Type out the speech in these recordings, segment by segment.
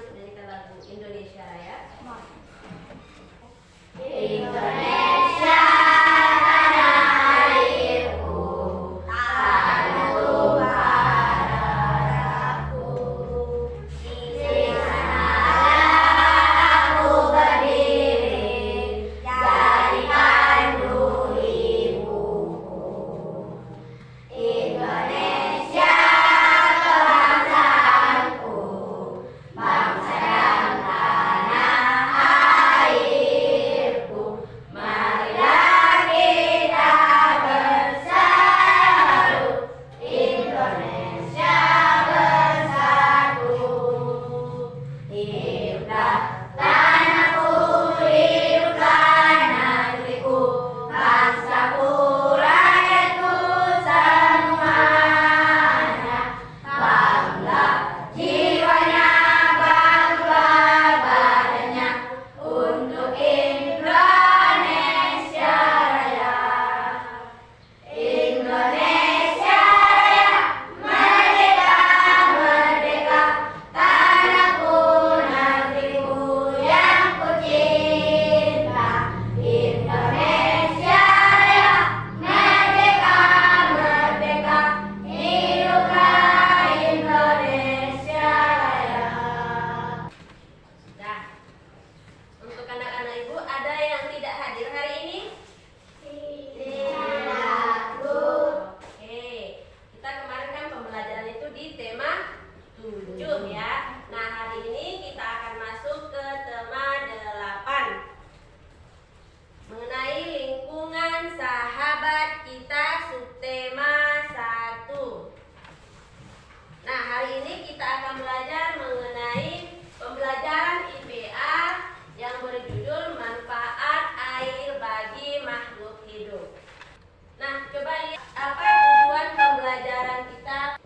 untuk nyanyikan lagu Indonesia Raya? Indonesia tanah airku, tanah tumpah darahku. Di sanalah aku berdiri, jadi pandu ibuku. Indonesia kebangsaanku, bangsa dan tanah airku. Marilah kita bersatu, Indonesia bersatu. Hiduplah tanahku, hiduplah negeriku, bangsaku, rakyatku semuanya. Bangunlah jiwanya, bangunlah badannya untuk Indonesia Raya. Indonesia Raya, merdeka, merdeka, tanahku, negeriku yang ku cinta. Indonesia Raya, merdeka, merdeka, hiduplah Indonesia Raya. Nah, untuk anak-anak ibu ada yang tidak hadir hari ini? Tidak, Bu. Oke, kita kemarin kan pembelajaran itu di tema 7 ya. Nah, hari ini kita akan masuk ke tema 8 mengenai lingkungan sahabat kita, subtema 1. Nah, hari ini kita akan belajar mengenai pembelajaran IPA yang berjudul manfaat air bagi makhluk hidup. Nah, coba lihat apa tujuan pembelajaran kita.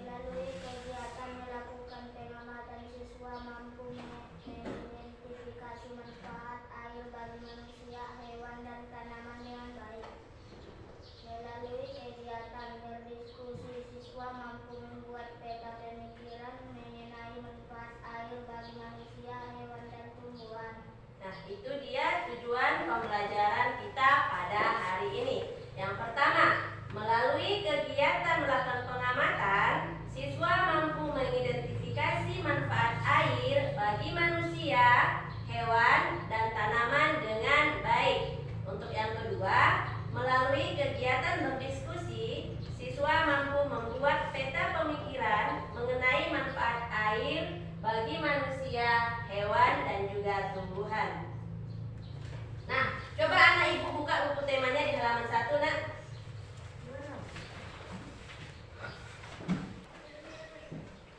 Melalui kegiatan melakukan pengamatan, siswa mampu mengidentifikasi manfaat air bagi manusia, hewan, dan tanaman dengan baik. Melalui kegiatan berdiskusi, siswa mampu membuat peta pemikiran mengenai manfaat air bagi manusia, hewan, dan tumbuhan. Nah, itu dia tujuan pembelajaran kita pada hari ini. Yang pertama, melalui kegiatan melakukan pengamatan, siswa mampu mengidentifikasi manfaat air bagi manusia, hewan, dan tanaman dengan baik. Untuk yang kedua, melalui kegiatan berdiskusi, siswa mampu membuat peta pemikiran mengenai manfaat air bagi manusia, hewan, dan juga tumbuhan. Nah, coba anak ibu buka buku temanya di halaman 1, nak.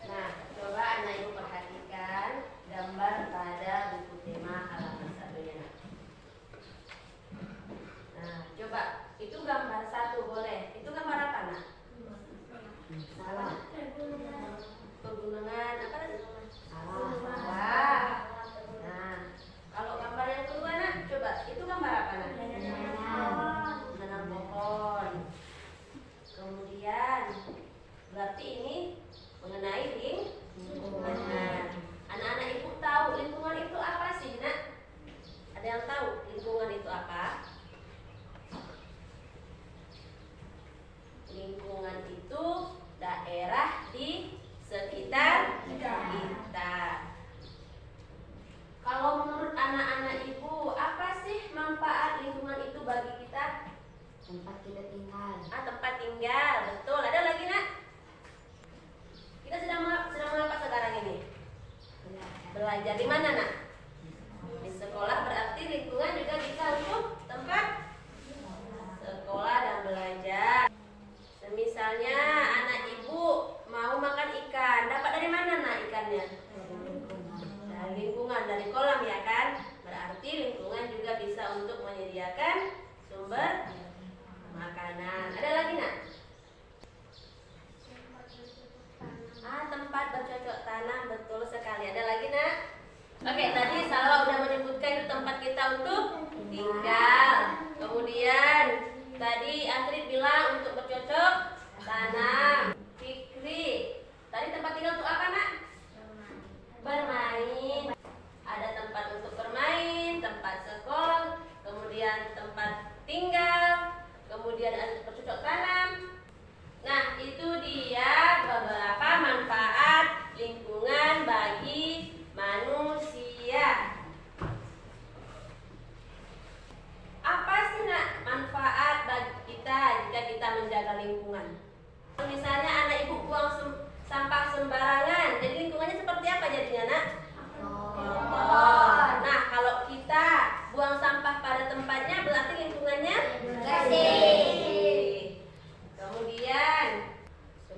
Nah, coba anak ibu perhatikan gambar pada buku tema halaman 1-nya, nak. Nah, coba itu gambar 1 boleh. Itu gambar apa, nak? Salah. Pegunungan apa tadi? Salah. Nah, kalau gambar yang kedua, nak, coba itu gambar apa, nak? Menanam pohon. Kemudian berarti ini mengenai lingkungan. Anak-anak ibu tahu lingkungan itu apa sih, nak? Ada yang tahu lingkungan itu apa? Lingkungan itu daerah di sekitar kita. Kalau menurut anak-anak ibu, apa sih manfaat lingkungan itu bagi kita? Tempat kita tinggal. Tempat tinggal, betul. Ada lagi, nak? Kita sedang mengapa sekarang ini? Belajar di mana, nak? Di sekolah, berarti lingkungan juga bisa untuk tempat sekolah dan belajar. Misalnya anak ibu mau makan ikan, dapat dari mana, nak, ikannya? Dari lingkungan, dari kolam, ya kan? Berarti lingkungan juga bisa untuk menyediakan sumber makanan. Ada lagi, nak? Tempat bercocok tanam, betul sekali. Ada lagi, nak? Oke, tadi Salwa udah menyebutkan itu tempat kita untuk tinggal. Kemudian tadi Astrid bilang untuk bercocok tanam. Fikri, tadi tempat tinggal untuk sembarangan. Jadi lingkungannya seperti apa jadinya, Nak? Kotor. Nah, kalau kita buang sampah pada tempatnya berarti lingkungannya bersih. Kemudian,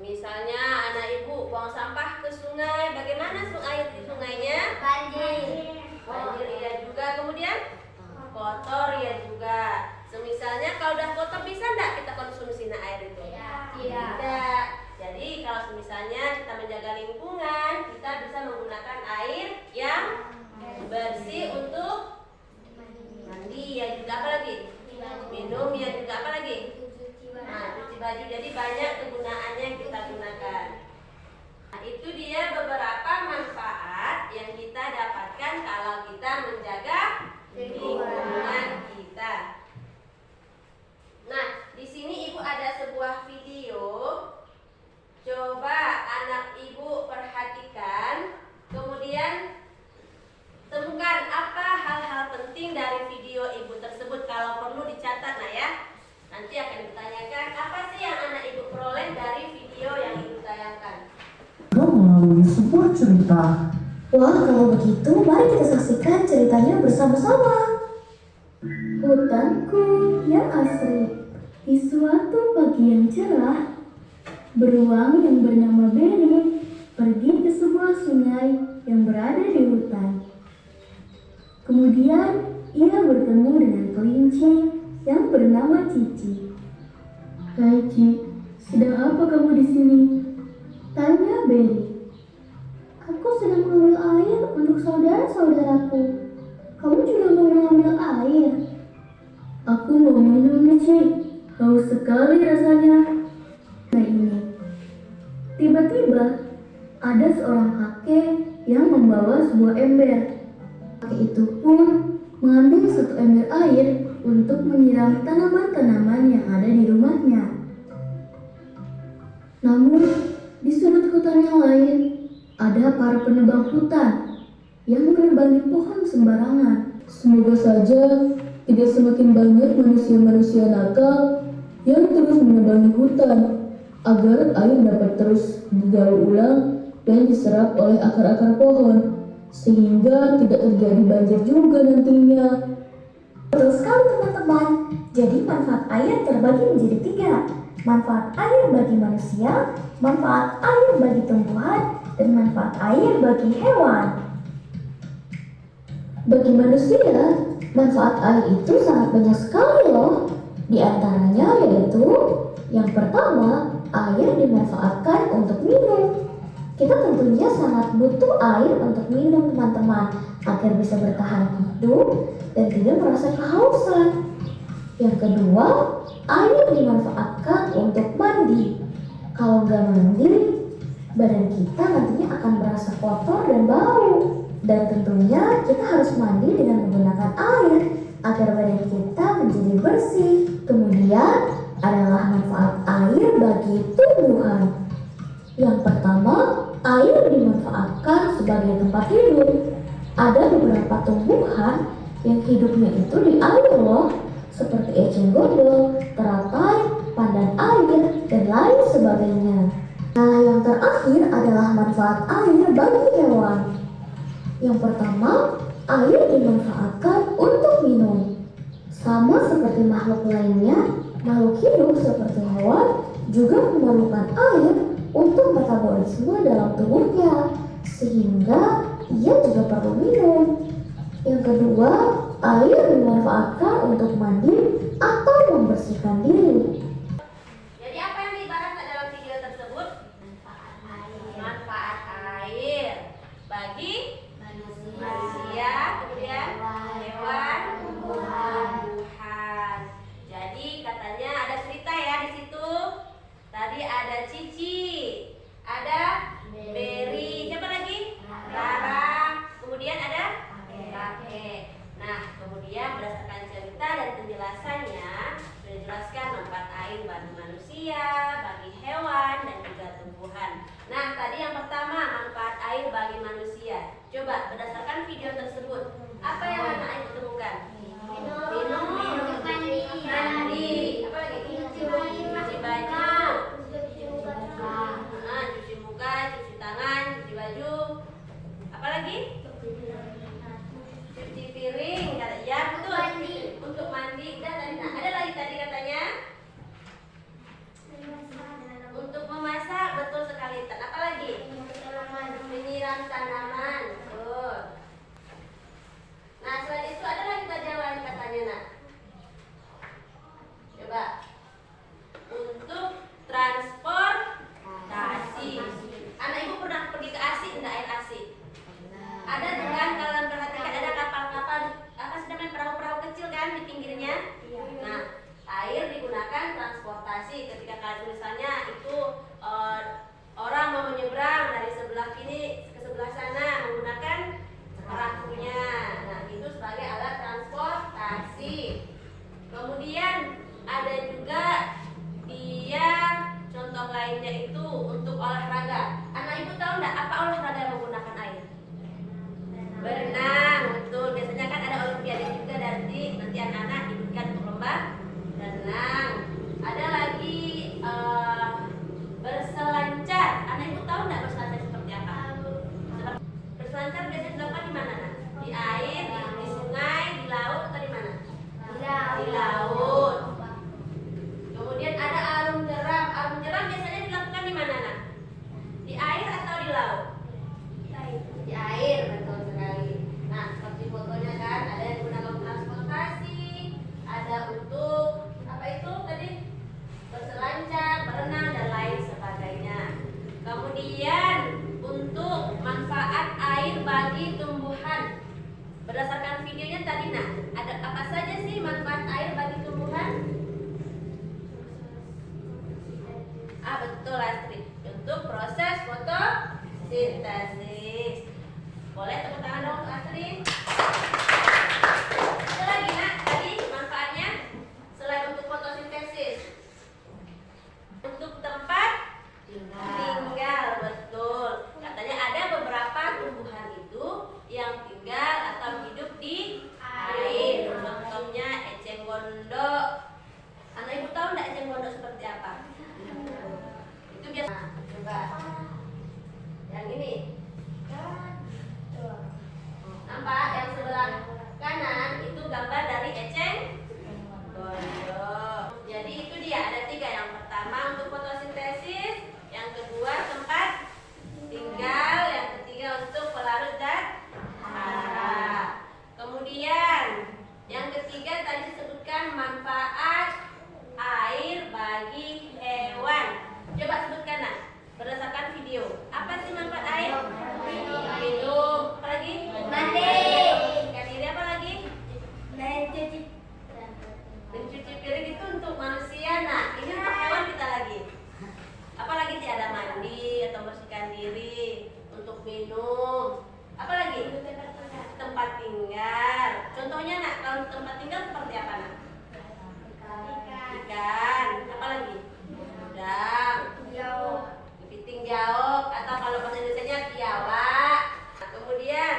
misalnya anak ibu buang sampah ke sungai, bagaimana air di sungainya? Banjir ya juga. Kemudian kotor ya juga. Semisalnya kalau udah kotor bisa enggak kita konsumsi air itu? Tidak. Jadi kalau misalnya kita menjaga lingkungan, kita bisa menggunakan air yang bersih untuk mandi ya juga, apa lagi? Minum ya juga, apa lagi? Nah, cuci baju. Jadi banyak kegunaannya yang kita gunakan. Nah, itu dia beberapa manfaat yang kita dapatkan kalau kita menjaga lingkungan kita. Nah, di sini Ibu ada sebuah video. Coba anak Ibu perhatikan, kemudian temukan apa hal-hal penting dari video Ibu tersebut. Kalau perlu dicatat, nah ya. Nanti akan ditanyakan apa sih yang anak Ibu peroleh dari video yang Ibu tayangkan. Melalui sebuah cerita. Wah, kalau begitu mari kita saksikan ceritanya bersama-sama. Hutanku yang asri. Di suatu pagi yang cerah, beruang yang bernama Berry pergi ke sebuah sungai yang berada di hutan. Kemudian ia bertemu dengan kelinci yang bernama Cici. "Hai Ci, sedang apa kamu di sini?" tanya Berry. "Aku sedang mengambil air untuk saudara-saudaraku. Kamu juga mau mengambil air?" "Aku mau minum nih, Ci. Haus sekali rasanya." Nah ini. Tiba-tiba ada seorang kakek yang membawa sebuah ember. Kakek itu pun mengambil satu ember air untuk menyiram tanaman-tanaman yang ada di rumahnya. Namun di sudut hutan yang lain ada para penebang hutan yang menebangi pohon sembarangan. Semoga saja tidak semakin banyak manusia-manusia nakal yang terus menebangi hutan agar air dapat terus didaur ulang dan diserap oleh akar-akar pohon sehingga tidak terjadi banjir juga nantinya. Betul sekali teman-teman. Jadi manfaat air terbagi menjadi 3. Manfaat air bagi manusia, manfaat air bagi tumbuhan, dan manfaat air bagi hewan. Bagi manusia, manfaat air itu sangat banyak sekali loh. Di antaranya yaitu yang pertama, air dimanfaatkan untuk minum. Kita tentunya sangat butuh air untuk minum teman-teman agar bisa bertahan hidup dan tidak merasa kehausan. Yang kedua, air dimanfaatkan untuk mandi. Kalau nggak mandi, badan kita nantinya akan merasa kotor dan bau. Dan tentunya kita harus mandi dengan menggunakan air agar badan kita menjadi bersih. Kemudian adalah manfaat air bagi tumbuhan. Yang pertama, air dimanfaatkan sebagai tempat hidup. Ada beberapa tumbuhan yang hidupnya itu di air loh, seperti eceng gondok, teratai, pandan air, dan lain sebagainya. Nah, yang terakhir adalah manfaat air bagi hewan. Yang pertama, air dimanfaatkan untuk minum. Sama seperti makhluk lainnya, makhluk hidup seperti hewan juga memerlukan air untuk metabolisme dalam tubuhnya, sehingga ia juga perlu minum. Yang kedua, air dimanfaatkan untuk mandi atau membersihkan diri. Jadi apa yang dibahas dalam video tersebut? Manfaat air bagi manusia, kemudian hewan, tumbuhan. Jadi katanya ada cerita ya di situ. Tadi ada Cici, ada Berry, siapa lagi? Rara. Kemudian ada kakek. Nah, kemudian berdasarkan cerita dan penjelasannya sudah dijelaskan manfaat air bagi manusia, bagi hewan, dan juga tumbuhan. Nah, tadi yang pertama manfaat air bagi manusia. Coba berdasarkan video tersebut, apa yang anak ibu temukan? Minum, mandi, apa lagi? Cuci baju, cuci muka, cuci tangan. olahraga yang menggunakan air? Berenang, betul. Biasanya kan ada olimpiade juga nanti anak-anak diberikan untuk lomba berenang. Ada lagi berselancar. Anak ibu tahu nggak berselancar seperti apa? Berselancar biasanya dilakukan di mana? Nak? Di air, di sungai, di laut atau di mana? Di laut. Kemudian ada arum jeram. Arum jeram biasanya dilakukan di mana? Nak? Di air atau di laut? Di air, betul sekali. Nah, seperti fotonya kan, ada yang digunakan untuk transportasi, ada untuk apa itu tadi? Berselancar, berenang dan lain sebagainya. Kemudian untuk manfaat air bagi tumbuhan. Berdasarkan videonya tadi, nah, ada apa saja sih manfaat air bagi tumbuhan? Betul Astrid. Untuk proses fotosintesis. Boleh tepuk tangan dong untuk Astrid. Ada lagi nak, tadi manfaatnya selain untuk fotosintesis. Untuk tempat tinggal, betul. Katanya ada beberapa tumbuhan itu yang tinggal atau hidup di air. Contohnya eceng gondok. Anak ibu tahu nggak eceng gondok seperti apa? Itu biasa. Coba. Yang ini. Nampak yang sebelah kanan itu gambar dari eceng gondok. Jadi itu dia, ada 3. Yang pertama untuk fotosintesis, yang kedua tempat tinggal, yang ketiga untuk pelarut zat hara. Kemudian yang ketiga tadi disebutkan manfaat air bagi hewan. Coba sebutkan nak, berdasarkan video. Apa sih manfaat air? Minum. Apa lagi? Mandi. Ikan diri. Apa lagi? Mencuci piring itu untuk manusia. Nah, ini untuk hewan kita lagi. Apalagi ada mandi atau bersihkan diri, untuk minum. Apalagi? Tempat tinggal. Contohnya nak, kalau tempat tinggal seperti apa nak? Ikan. Apalagi? Udang. Kepiting jauh. Atau kalau bahasa Indonesianya biawak. Nah, kemudian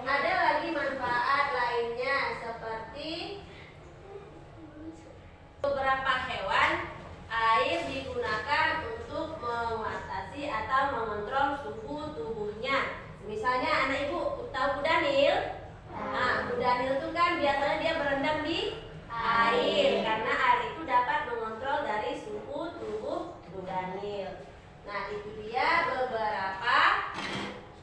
ada lagi manfaat lainnya seperti beberapa hewan air digunakan untuk mengatasi atau mengontrol suhu tubuhnya. Misalnya anak ibu tahu kudanil? Nah, kudanil itu kan biasanya dia berendam di air karena air itu dapat mengontrol dari suhu tubuh kudanil. Nah, itu dia beberapa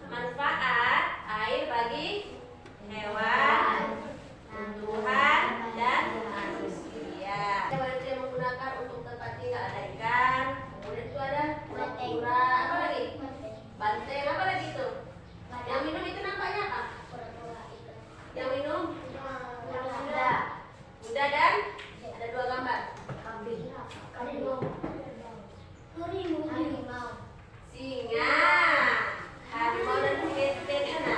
manfaat air bagi hewan, tumbuhan, dan manusia. Hewan yang menggunakan untuk tempat tinggal ada ikan, kemudian itu ada kura-kura, apa lagi? Banteng, apa lagi itu? Yang minum itu nampaknya apa? Yang minum? Kuda dan ada 2 gambar. Singa, harimau dan ketena.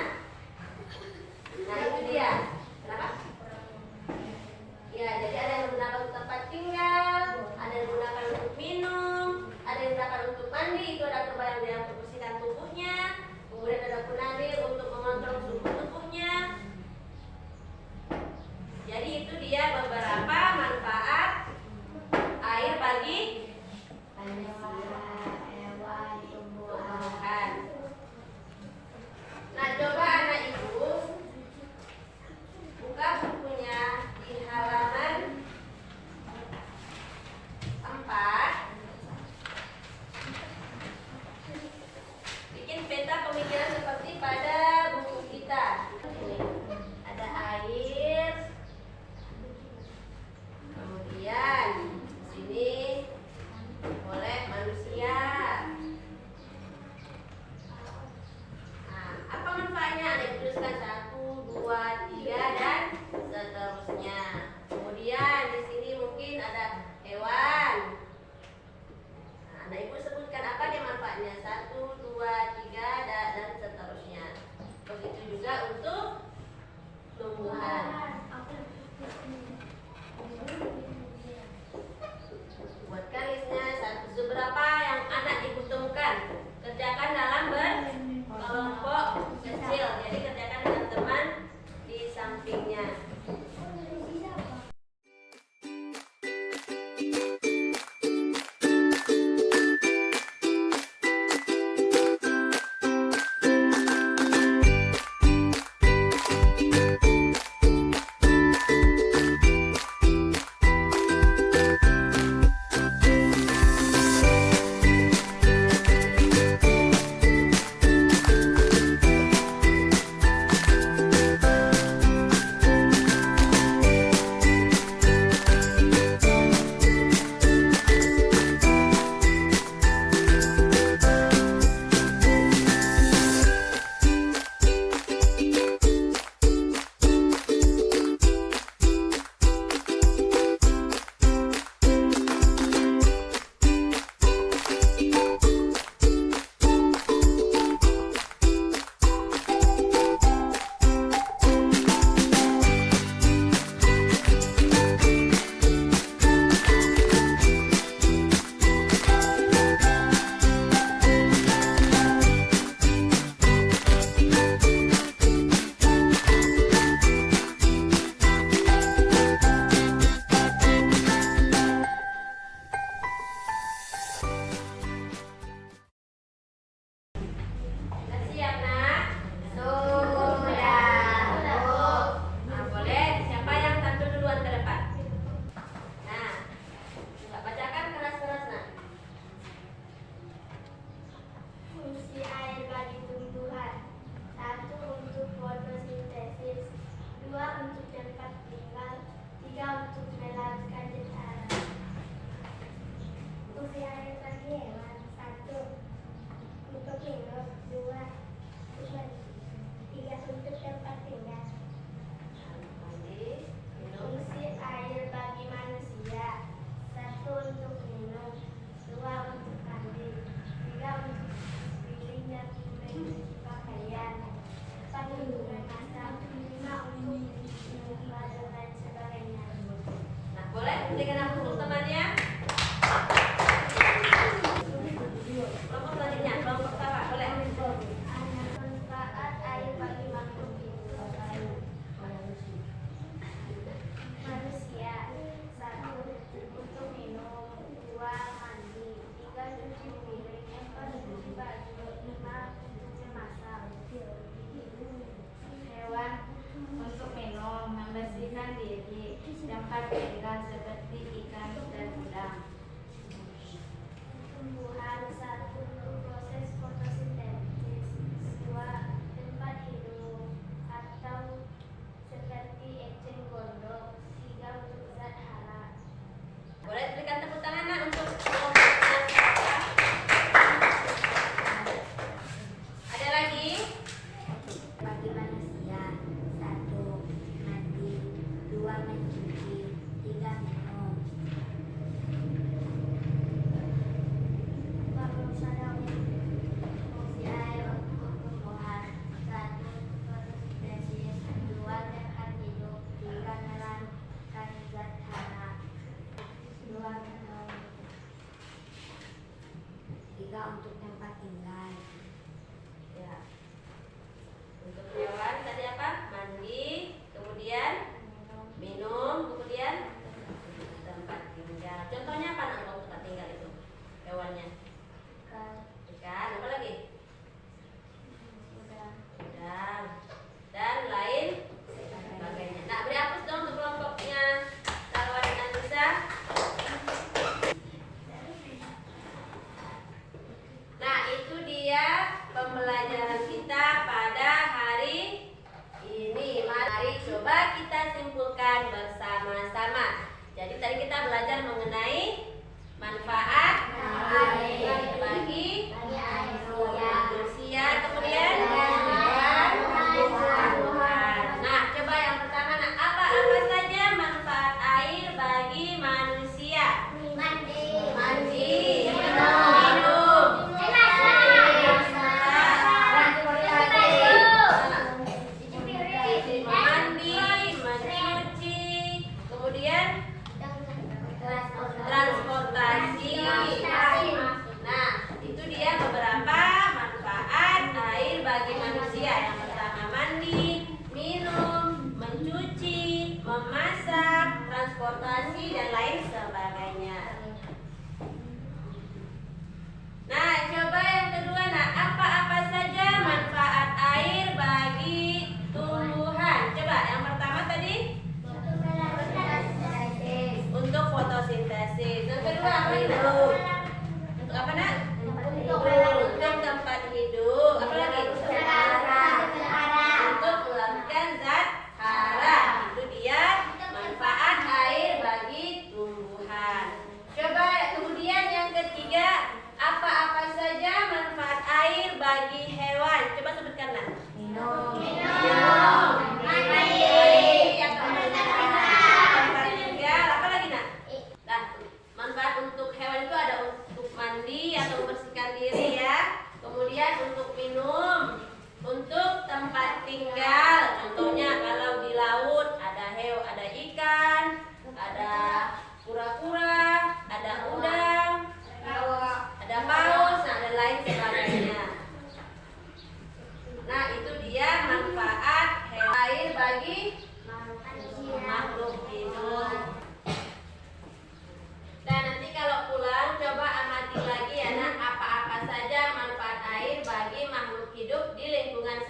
Nah itu dia. Kenapa? Ya, jadi ada yang menggunakan untuk tempat tinggal, ada yang menggunakan untuk minum, ada yang menggunakan untuk mandi. Itu ada kebayang dia untuk bersihkan tubuhnya. Kemudian ada kunanil untuk mengontrol suhu tubuhnya. Jadi itu dia beberapa manfaat air bagi tumbuhan. Nah, coba anak ibu buka bukunya di halaman 4. Bikin peta pemikiran seperti pada buku kita. Ini ada air. Kemudian di sini boleh manusia. Nah, apa manfaatnya? Ada yang tuliskan 1, 2, 3 dan seterusnya. Kemudian di sini mungkin ada hewan. Nah, Anda ibu sebutkan apa dia manfaatnya? 1, 2, 3 dan seterusnya. Begitu juga untuk tumbuhan. Buatkan listnya seberapa yang anak ibu temukan. Kerjakan dalam berkelompok.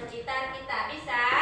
sekitar kita. Bisa?